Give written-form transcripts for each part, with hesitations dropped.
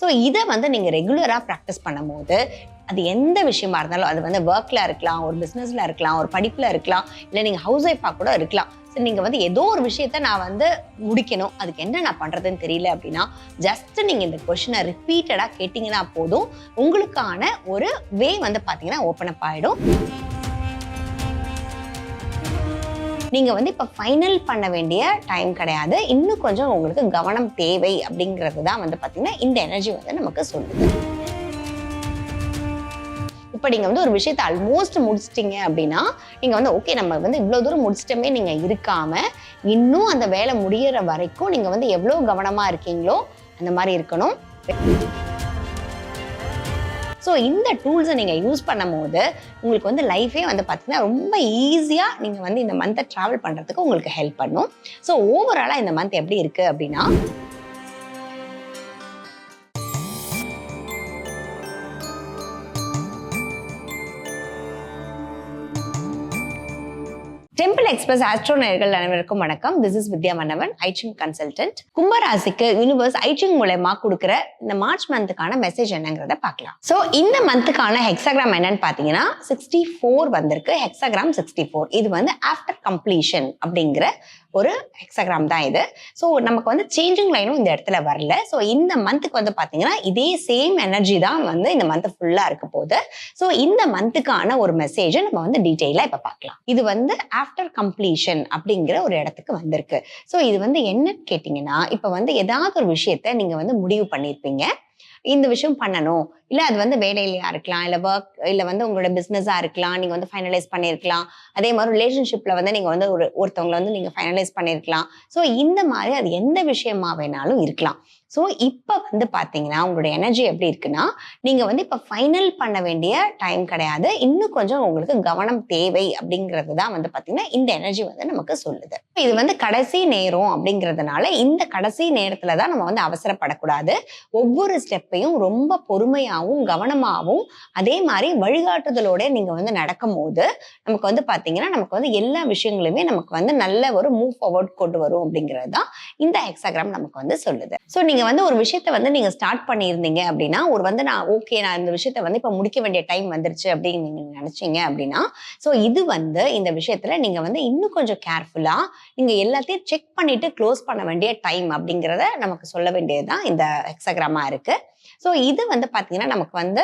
So இதை வந்து நீங்கள் ரெகுலராக ப்ராக்டிஸ் பண்ணும்போது அது எந்த விஷயமா இருந்தாலும், அது வந்து ஒர்க்கில் இருக்கலாம், ஒரு பிஸ்னஸில் இருக்கலாம், ஒரு படிப்பில் இருக்கலாம், இல்லை நீங்கள் ஹவுஸ் ஒய்ஃபாக கூட இருக்கலாம். ஸோ நீங்கள் வந்து ஏதோ ஒரு விஷயத்த நான் வந்து முடிக்கணும், அதுக்கு என்ன நான் பண்ணுறதுன்னு தெரியல அப்படின்னா, ஜஸ்ட் நீங்கள் இந்த கொஷினை ரிப்பீட்டடாக கேட்டிங்கன்னா போதும், உங்களுக்கான ஒரு வே வந்து பார்த்தீங்கன்னா ஓப்பன் அப் ஆகிடும். நீங்கள் வந்து இப்போ ஃபைனல் பண்ண வேண்டிய டைம் கிடையாது, இன்னும் கொஞ்சம் உங்களுக்கு கவனம் தேவை அப்படிங்கிறது தான் வந்து பார்த்தீங்கன்னா இந்த எனர்ஜி வந்து நமக்கு சொல்லுது. இப்போ நீங்கள் வந்து ஒரு விஷயத்தை ஆல்மோஸ்ட் முடிச்சிட்டிங்க அப்படின்னா, நீங்கள் வந்து ஓகே நம்ம வந்து இவ்வளோ தூரம் முடிச்சிட்டமே நீங்கள் இருக்காமல், இன்னும் அந்த வேலை முடிகிற வரைக்கும் நீங்கள் வந்து எவ்வளோ கவனமாக இருக்கீங்களோ அந்த மாதிரி இருக்கணும். ஸோ இந்த டூல்ஸை நீங்கள் யூஸ் பண்ணும் போது உங்களுக்கு வந்து லைஃபே வந்து பார்த்தீங்கன்னா ரொம்ப ஈஸியாக நீங்கள் வந்து இந்த மந்த்தை ட்ராவல் பண்ணுறதுக்கு உங்களுக்கு ஹெல்ப் பண்ணும். ஸோ ஓவராலாக இந்த மந்த் எப்படி இருக்குது அப்படின்னா, டெம்பிள் எக்ஸ்பிரஸ் ஆஸ்ட்ரோ நேயர்கள் அனைவருக்கும் வணக்கம். திஸ் இஸ் வித்யா மன்னவன், ஐச்சிங் கன்சல்டன்ட். கும்பராசிக்கு யூனிவர்ஸ் ஐச்சிங் மூலமா கொடுக்குற இந்த மார்ச் மந்த்துக்கான மெசேஜ் என்னங்கிறத பார்க்கலாம். ஸோ இந்த மந்த்துக்கான ஹெக்ஸாகிராம் என்னன்னு பார்த்தீங்கன்னா 64 வந்திருக்கு. ஹெக்ஸாகிராம் 64 இது வந்து ஆஃப்டர் கம்ப்ளீஷன் அப்படிங்கிற ஒரு ஹெக்ஸாகிராம் தான் இது. ஸோ நமக்கு வந்து சேஞ்சிங் லைனும் இந்த இடத்துல வரல. ஸோ இந்த மந்த்துக்கு வந்து பார்த்தீங்கன்னா இதே சேம் எனர்ஜி தான் வந்து இந்த மந்த் ஃபுல்லாக இருக்க போகுது. ஸோ இந்த மந்த்துக்கான ஒரு மெசேஜை நம்ம வந்து டீட்டெயிலாக இப்போ பார்க்கலாம். இது வந்து ஆஃப்டர் கம்ப்ளீஷன் அப்படிங்கிற ஒரு இடத்துக்கு வந்திருக்கு. ஸோ இது வந்து என்னன்னு கேட்டிங்கன்னா, இப்போ வந்து ஏதாவது ஒரு விஷயத்த நீங்கள் வந்து முடிவு பண்ணியிருப்பீங்க, இந்த விஷயம் பண்ணணும், இல்லை அது வந்து வேலையிலையா இருக்கலாம், இல்லை ஒர்க், இல்லை வந்து உங்களோட பிஸ்னஸாக இருக்கலாம், நீங்கள் வந்து ஃபைனலைஸ் பண்ணியிருக்கலாம். அதே மாதிரி ரிலேஷன்ஷிப்பில் வந்து நீங்கள் வந்து ஒருத்தவங்களை வந்து நீங்கள் ஃபைனலைஸ் பண்ணியிருக்கலாம். ஸோ இந்த மாதிரி அது எந்த விஷயமா வேணாலும் இருக்கலாம். ஸோ இப்போ வந்து பார்த்தீங்கன்னா உங்களுடைய எனர்ஜி எப்படி இருக்குன்னா, நீங்கள் வந்து இப்போ ஃபைனல் பண்ண வேண்டிய டைம் கிடையாது, இன்னும் கொஞ்சம் உங்களுக்கு கவனம் தேவை அப்படிங்கிறது தான் வந்து பார்த்தீங்கன்னா இந்த எனர்ஜி வந்து நமக்கு சொல்லுது. இது வந்து கடைசி நேரம் அப்படிங்கிறதுனால இந்த கடைசி நேரத்தில் தான் நம்ம வந்து அவசரப்படக்கூடாது. ஒவ்வொரு ஸ்டெப்பையும் ரொம்ப பொறுமையாகவும் கவனமாகவும் அதே மாதிரி வழிகாட்டுதலோட நீங்கள் வந்து நடக்கும் போது நமக்கு வந்து பார்த்தீங்கன்னா நமக்கு வந்து எல்லா விஷயங்களுமே நமக்கு வந்து நல்ல ஒரு மூவ் ஃபார்வர்ட் கொண்டு வரும் அப்படிங்கிறது தான் இந்த ஹெக்ஸாகிராம் நமக்கு வந்து சொல்லுது. ஸோ நீங்க வந்து ஒரு விஷயத்த வந்து நீங்க ஸ்டார்ட் பண்ணியிருந்தீங்க அப்படின்னா, ஒரு வந்து நான் இந்த விஷயத்த வந்து இப்ப முடிக்க வேண்டிய டைம் வந்துருச்சு அப்படின்னு நீங்க நினைச்சீங்க அப்படின்னா, ஸோ இது வந்து இந்த விஷயத்துல நீங்க வந்து இன்னும் கொஞ்சம் கேர்ஃபுல்லா நீங்க எல்லாத்தையும் செக் பண்ணிட்டு க்ளோஸ் பண்ண வேண்டிய டைம் அப்படிங்கிறத நமக்கு சொல்ல வேண்டியதுதான் இந்த ஹெக்ஸாகிராமா இருக்கு. ஸோ இது வந்து பார்த்தீங்கன்னா நமக்கு வந்து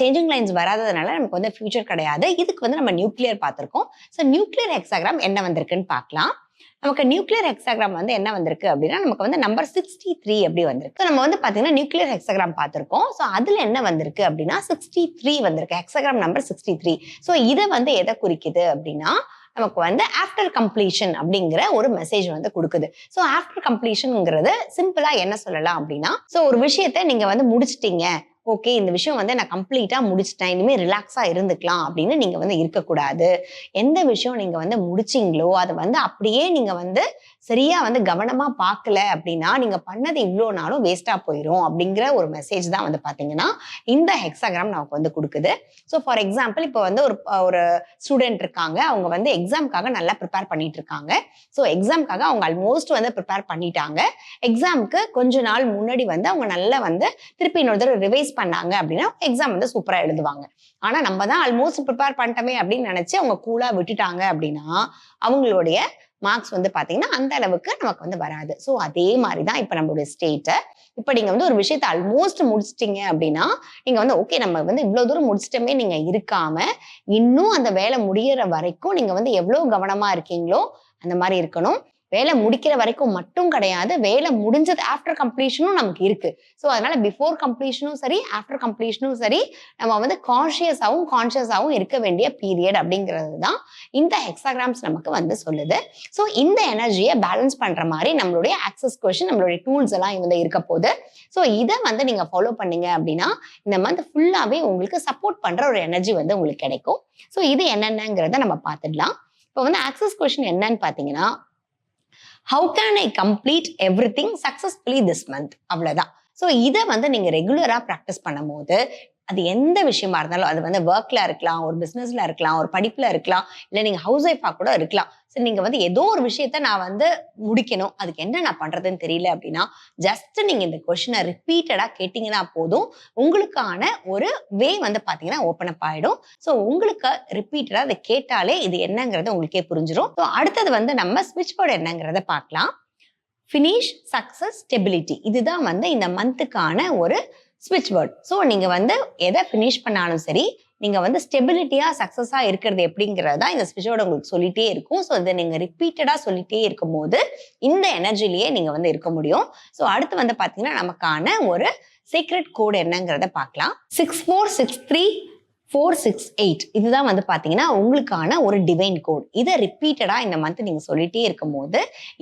சேஞ்சிங் லைன்ஸ் வராததுனால நமக்கு வந்து ஃபியூச்சர் கிடையாது. இதுக்கு வந்து நம்ம நியூக்ளியர் பார்த்துருக்கோம். ஸோ நியூக்ளியர் ஹெக்ஸாகிராம் என்ன வந்திருக்குன்னு பார்க்கலாம். நமக்கு நியூக்ளியர் ஹெக்ஸாகிராம் வந்து என்ன வந்திருக்கு அப்படின்னா, நமக்கு வந்து நம்பர் 63 அப்படி வந்திருக்கு. நம்ம வந்து பார்த்தீங்கன்னா நியூக்ளியர் ஹெக்ஸாகிராம் பார்த்துருக்கோம். ஸோ அதுல என்ன வந்திருக்கு அப்படின்னா 63 வந்திருக்கு. Hexagram number 63. ஸோ இதை வந்து எதை குறிக்குது அப்படின்னா, நமக்கு வந்து ஆஃப்டர் கம்ப்ளீஷன் அப்படிங்கிற ஒரு மெசேஜ் வந்து கொடுக்குது. ஸோ ஆஃப்டர் கம்ப்ளீஷன்ங்கிறது சிம்பிளா என்ன சொல்லலாம் அப்படின்னா, ஸோ ஒரு விஷயத்த நீங்க வந்து முடிச்சிட்டீங்க, ஓகே இந்த விஷயம் வந்து நான் கம்ப்ளீட்டா முடிச்சிட்டேன், இனிமே ரிலாக்ஸா இருந்துக்கலாம் அப்படின்னு நீங்க வந்து இருக்கக்கூடாது. எந்த விஷயம் நீங்க வந்து முடிச்சிங்களோ அதை வந்து அப்படியே நீங்க வந்து சரியா வந்து கவனமா பார்க்கல அப்படின்னா நீங்க பண்ணது இவ்வளோ நாளும் வேஸ்டா போயிடும் அப்படிங்கிற ஒரு மெசேஜ் தான் வந்து பாத்தீங்கன்னா இந்த ஹெக்ஸாகிராம் நமக்கு வந்து கொடுக்குது. ஸோ ஃபார் எக்ஸாம்பிள் இப்போ வந்து ஒரு ஸ்டூடெண்ட் இருக்காங்க, அவங்க வந்து எக்ஸாம்காக நல்லா ப்ரிப்பேர் பண்ணிட்டு இருக்காங்க. ஸோ எக்ஸாம்காக அவங்க ஆல்மோஸ்ட் வந்து ப்ரிப்பேர் பண்ணிட்டாங்க. எக்ஸாமுக்கு கொஞ்ச நாள் முன்னாடி வந்து அவங்க நல்லா வந்து திருப்பி இன்னொரு தடவை ரிவைஸ் பண்ணாங்க அப்படின்னா எக்ஸாம் வந்து சூப்பரா எழுதுவாங்க. ஆனா நம்ம தான் ஆல்மோஸ்ட் ப்ரிப்பேர் பண்ணிட்டோமே அப்படின்னு நினைச்சு அவங்க கூலா விட்டுட்டாங்க அப்படின்னா அவங்களுடைய மார்க்ஸ் வந்து பாத்தீங்கன்னா அந்த அளவுக்கு நமக்கு வந்து வராது. ஸோ அதே மாதிரிதான் இப்ப நம்மளுடைய ஸ்டேட்டை, இப்ப நீங்க வந்து ஒரு விஷயத்த ஆல்மோஸ்ட் முடிச்சிட்டீங்க அப்படின்னா நீங்க வந்து ஓகே நம்ம வந்து இவ்வளவு தூரம் முடிச்சிட்டமே நீங்க இருக்காம, இன்னும் அந்த வேலை முடிகிற வரைக்கும் நீங்க வந்து எவ்வளவு கவனமா இருக்கீங்களோ அந்த மாதிரி இருக்கணும். வேலை முடிக்கிற வரைக்கும் மட்டும் கிடையாது, வேலை முடிஞ்சது ஆஃப்டர் கம்ப்ளீஷனும் நமக்கு இருக்கு. ஸோ அதனால பிஃபோர் கம்ப்ளீஷனும் சரி ஆஃப்டர் கம்ப்ளீஷனும் சரி நம்ம வந்து கான்ஷியஸாகவும் இருக்க வேண்டிய பீரியட் அப்படிங்கிறது தான் இந்த ஹெக்ஸாகிராம்ஸ் நமக்கு வந்து சொல்லுது. ஸோ இந்த எனர்ஜியை பேலன்ஸ் பண்ற மாதிரி நம்மளுடைய ஆக்சஸ் கொஷின், நம்மளுடைய டூல்ஸ் எல்லாம் வந்து இருக்க போகுது. ஸோ இதை வந்து நீங்க ஃபாலோ பண்ணீங்க அப்படின்னா இந்த மந்த் ஃபுல்லாவே உங்களுக்கு சப்போர்ட் பண்ற ஒரு எனர்ஜி வந்து உங்களுக்கு கிடைக்கும். ஸோ இது என்னென்னங்கிறத நம்ம பார்த்துடலாம். இப்போ வந்து ஆக்சஸ் கொஷின் என்னன்னு பார்த்தீங்கன்னா, how can I complete everything successfully this month? அவ்வளவுதான். ஸோ இதை வந்து நீங்க ரெகுலரா ப்ராக்டிஸ் பண்ணும்போது அது எந்த விஷயமா இருந்தாலும், அது வந்து ஒர்க்ல இருக்கலாம், ஒரு பிசினஸ்ல இருக்கலாம், ஒரு படிப்புல இருக்கலாம், இல்லை நீங்க ஹவுஸ் ஒய்ஃபா கூட இருக்கலாம். சரி நீங்க வந்து ஏதோ ஒரு விஷயத்த நான் வந்து முடிக்கணும், அதுக்கு என்ன நான் பண்றதுன்னு தெரியல அப்படின்னா ஜஸ்ட் நீங்க இந்த கொஸ்டினை ரிப்பீட்டடா கேட்டீங்கன்னா போதும், உங்களுக்கான ஒரு வே வந்து பாத்தீங்கன்னா ஓப்பன் அப் ஆயிடும். ஸோ உங்களுக்கு ரிப்பீட்டடா அதை கேட்டாலே இது என்னங்கிறது உங்களுக்கே புரிஞ்சிடும். ஸோ அடுத்தது வந்து நம்ம ஸ்விட்ச் போர்டு என்னங்கிறத பார்க்கலாம். ஃபினிஷ், சக்சஸ், ஸ்டெபிலிட்டி, இதுதான் வந்து இந்த மந்த்துக்கான ஒரு ஸ்விட்ச் வேர்ட். ஸோ நீங்க வந்து எதை ஃபினிஷ் பண்ணாலும் சரி, நீங்க வந்து ஸ்டெபிலிட்டியா சக்சஸா இருக்கிறது எப்படிங்கிறது தான் இந்த ஸ்விட்ச் வேர்ட் உங்களுக்கு சொல்லிட்டே இருக்கும். ஸோ இதை நீங்க ரிப்பீட்டடா சொல்லிட்டே இருக்கும் போது இந்த எனர்ஜிலேயே நீங்க வந்து இருக்க முடியும். ஸோ அடுத்து வந்து பாத்தீங்கன்னா நமக்கான ஒரு சீக்ரெட் கோட் என்னங்கிறத பார்க்கலாம். 6463468 இதுதான் வந்து பாத்தீங்கன்னா உங்களுக்கான ஒரு டிவைன் கோட். இதை ரிப்பீட்டடா இந்த மந்த் நீங்க சொல்லிட்டே இருக்கும் போது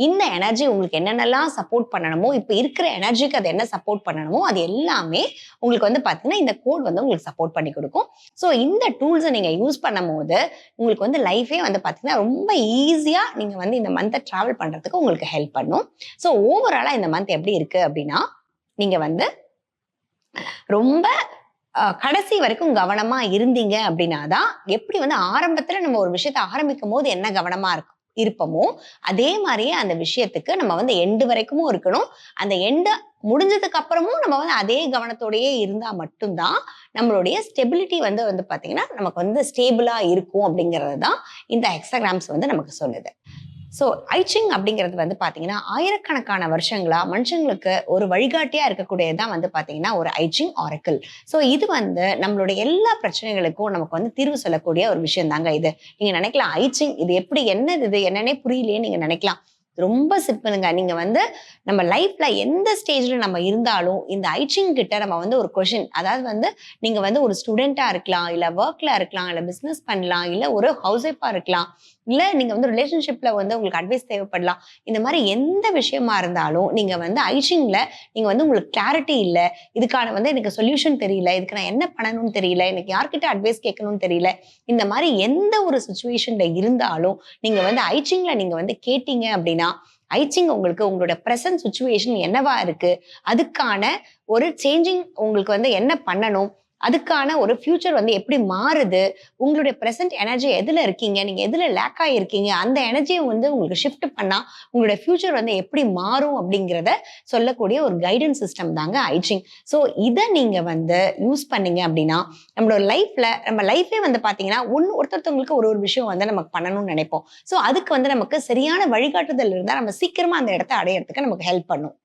இந்த எனர்ஜி உங்களுக்கு என்னென்னலாம் சப்போர்ட் பண்ணணுமோ, இப்ப இருக்கிற எனர்ஜிக்கு அது என்ன சப்போர்ட் பண்ணணுமோ அது எல்லாமே உங்களுக்கு வந்து பாத்தீங்கன்னா இந்த கோட் வந்து உங்களுக்கு சப்போர்ட் பண்ணி கொடுக்கும். ஸோ இந்த டூல்ஸை நீங்க யூஸ் பண்ணும் போது உங்களுக்கு வந்து லைஃபே வந்து பாத்தீங்கன்னா ரொம்ப ஈஸியா நீங்க வந்து இந்த மந்த்தை டிராவல் பண்றதுக்கு உங்களுக்கு ஹெல்ப் பண்ணும். ஸோ ஓவராலா இந்த மந்த் எப்படி இருக்கு அப்படின்னா, நீங்க வந்து ரொம்ப கடைசி வரைக்கும் கவனமா இருந்தீங்க அப்படின்னாதான், எப்படி வந்து ஆரம்பத்துல நம்ம ஒரு விஷயத்த ஆரம்பிக்கும் போது என்ன கவனமா இருப்போமோ அதே மாதிரியே அந்த விஷயத்துக்கு நம்ம வந்து எண்டு வரைக்கும் இருக்கணும். அந்த எண்டு முடிஞ்சதுக்கு அப்புறமும் நம்ம வந்து அதே கவனத்தோடயே இருந்தா மட்டும்தான் நம்மளுடைய ஸ்டெபிலிட்டி வந்து பாத்தீங்கன்னா நமக்கு வந்து ஸ்டேபிளா இருக்கும் அப்படிங்கிறது தான் இந்த ஹெக்ஸாகிராம்ஸ் வந்து நமக்கு சொல்லுது. ஸோ ஐச்சிங் அப்படிங்கிறது வந்து பாத்தீங்கன்னா ஆயிரக்கணக்கான வருஷங்களா மனுஷங்களுக்கு ஒரு வழிகாட்டியா இருக்கக்கூடியதான் வந்து பாத்தீங்கன்னா ஒரு ஐச்சிங் ஆரக்கிள். ஸோ இது வந்து நம்மளுடைய எல்லா பிரச்சனைகளுக்கும் நமக்கு வந்து தீர்வு சொல்லக்கூடிய ஒரு விஷயம் தாங்க இது. நீங்க நினைக்கலாம் ஐச்சிங் இது எப்படி, என்னது இது, என்னன்னே புரியலையே நீங்க நினைக்கலாம். ரொம்ப சிம்பிளுங்க. நீங்க வந்து நம்ம லைஃப்ல எந்த ஸ்டேஜ்ல நம்ம இருந்தாலும் இந்த ஐச்சிங் கிட்ட நம்ம வந்து ஒரு கொஷின், அதாவது வந்து நீங்க வந்து ஒரு ஸ்டூடெண்டா இருக்கலாம், இல்ல ஒர்க்ல இருக்கலாம், இல்ல பிசினஸ் பண்ணலாம், இல்ல ஒரு ஹவுஸ் ஒய்ஃபா இருக்கலாம், இல்ல நீங்க வந்து ரிலேஷன்ஷிப்ல வந்து உங்களுக்கு அட்வைஸ் தேவைப்படலாம். இந்த மாதிரி எந்த விஷயமா இருந்தாலும் நீங்க வந்து ஐச்சிங்ல நீங்க வந்து உங்களுக்கு கிளாரிட்டி இல்ல, இதுக்கான வந்து எனக்கு சொல்யூஷன் தெரியல, இதுக்கு நான் என்ன பண்ணணும்னு தெரியல, எனக்கு யார்கிட்ட அட்வைஸ் கேட்கணும்னு தெரியல, இந்த மாதிரி எந்த ஒரு சுச்சுவேஷன்ல இருந்தாலும் நீங்க வந்து ஐச்சிங்ல நீங்க வந்து கேட்டீங்க அப்படின்னா ஐச்சிங் உங்களுக்கு உங்களோட பிரசன்ட் சுச்சுவேஷன் என்னவா இருக்கு, அதுக்கான ஒரு சேஞ்சிங் உங்களுக்கு வந்து என்ன பண்ணணும், அதுக்கான ஒரு ஃபியூச்சர் வந்து எப்படி மாறுது, உங்களுடைய பிரசன்ட் எனர்ஜி எதுல இருக்கீங்க, நீங்க எதுல லேக் ஆகிருக்கீங்க, அந்த எனர்ஜியை வந்து உங்களுக்கு ஷிஃப்ட் பண்ணா உங்களுடைய ஃபியூச்சர் வந்து எப்படி மாறும் அப்படிங்கிறத சொல்லக்கூடிய ஒரு கைடன்ஸ் சிஸ்டம் தாங்க ஐச்சிங். ஸோ இதை நீங்க வந்து யூஸ் பண்ணீங்க அப்படின்னா நம்மளோட லைஃப்ல நம்ம லைஃபே வந்து பாத்தீங்கன்னா ஒருத்தவங்களுக்கு ஒரு ஒரு விஷயம் வந்து நமக்கு பண்ணணும்னு நினைப்போம். ஸோ அதுக்கு வந்து நமக்கு சரியான வழிகாட்டுதல் இருந்தா நம்ம சீக்கிரமா அந்த இடத்தை அடையறதுக்கு நமக்கு ஹெல்ப் பண்ணும்.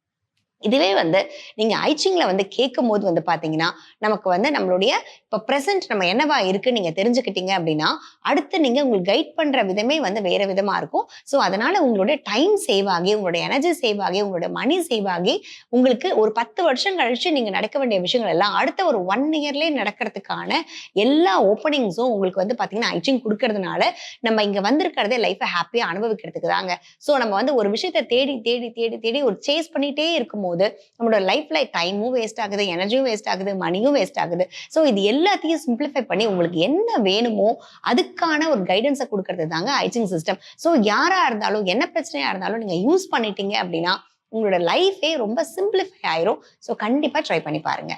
இதுவே வந்து நீங்க ஐச்சிங்ல வந்து கேட்கும் போது வந்து பாத்தீங்கன்னா நமக்கு வந்து நம்மளுடைய இப்ப பிரசன்ட் நம்ம என்னவா இருக்கு நீங்க தெரிஞ்சுக்கிட்டீங்க அப்படின்னா அடுத்து நீங்க உங்களுக்கு கைட் பண்ற விதமே வந்து வேற விதமா இருக்கும். ஸோ அதனால உங்களுடைய டைம் சேவ் ஆகி, உங்களுடைய எனர்ஜி சேவ் ஆகி, உங்களுடைய மணி சேவ் ஆகி, உங்களுக்கு ஒரு 10 வருஷம் கழிச்சு நீங்க நடக்க வேண்டிய விஷயங்கள் எல்லாம் அடுத்த ஒரு 1 இயர்லயே நடக்கிறதுக்கான எல்லா ஓப்பனிங்ஸும் உங்களுக்கு வந்து பாத்தீங்கன்னா ஐச்சிங் கொடுக்கறதுனால நம்ம இங்க வந்திருக்கிறதே லைஃபை ஹாப்பியா அனுபவிக்கிறதுக்கு தாங்க. ஸோ நம்ம வந்து ஒரு விஷயத்த தேடி தேடி தேடி தேடி ஒரு சேஸ் பண்ணிட்டே இருக்கும் போது நம்மளோட லைஃப்ல டைமும் வேஸ்ட் ஆகுது, எனர்ஜியும் வேஸ்ட் ஆகுது, மணியும் வேஸ்ட் ஆகுது. ஸோ இது எல்லாத்தையும் சிம்பிளிஃபை பண்ணி உங்களுக்கு என்ன வேணுமோ அதுக்கான ஒரு கைடன்ஸை கொடுக்கறது தாங்க ஐச்சிங் சிஸ்டம். ஸோ யாரா இருந்தாலும் என்ன பிரச்சனையா இருந்தாலும் நீங்க யூஸ் பண்ணிட்டீங்க அப்படின்னா உங்களோட லைஃபே ரொம்ப சிம்பிளிஃபை ஆயிரும். ஸோ கண்டிப்பா ட்ரை பண்ணி பாருங்க.